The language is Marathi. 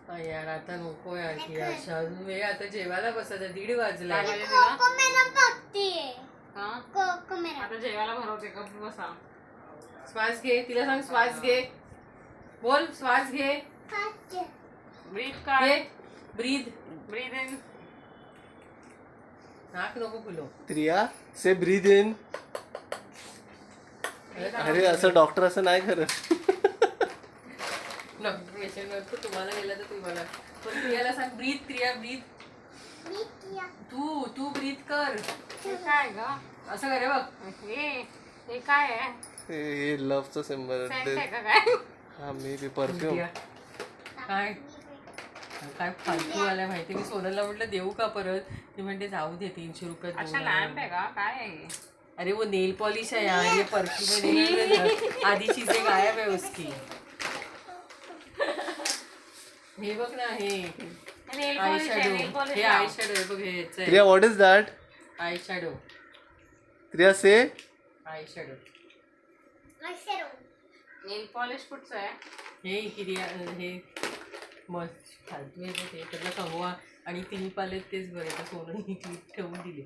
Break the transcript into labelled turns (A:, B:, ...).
A: यार आता नको यार की अशा अजून वेळ आता जेवायला बसायचं 1:30 वाजला.
B: आता जेवायला भरवते का बसा.
A: श्वास घे, तिला सांग श्वास घे, बोल श्वास घे,
B: ब्रीथ काढ,
A: ब्रीद
B: ब्रीथ इन.
A: नाक नको खुलो.
C: प्रिया से ब्रीद इन. अरे असं डॉक्टर असं नाही करत.
A: डॉक्टर पेशंट करतो तुम्हाला गेला तर तुम्हाला पण प्रियाला सांग ब्रीथ. प्रिया ब्रीथ. तू ब्रीथ कर.
B: हे काय ग?
A: असं करे बघ.
B: हे काय आहे?
C: हे लव्हचं सिम्बल.
B: सेंट आहे का काय?
C: हा मी परफ्यूम.
A: काय काय फालतू आलाय माहिती. मी सोनलला म्हटलं देऊ का परत, ती म्हणते जाऊ दे 300 रुपये.
B: अच्छा लॅम्प आहे का काय आहे?
A: अरे वो नेल पॉलिश है यार, ये परफ्यूम है. आधी चीजें गायब है उसकी. हे बघ ना, हे आय शॅडो. हे आय शॅडो आहे बघ. हे याचं आहे.
C: Priya what is that?
A: Eye shadow.
C: Priya say
A: eye shadow.
B: Nail polish कुठचं आहे?
A: हे क्रिया हे मस्त फालतू आहे ते. त्यातला कंगवा आणि क्लिप आले तेच बरे. तर सोनं ही क्लिप ठेवून दिली.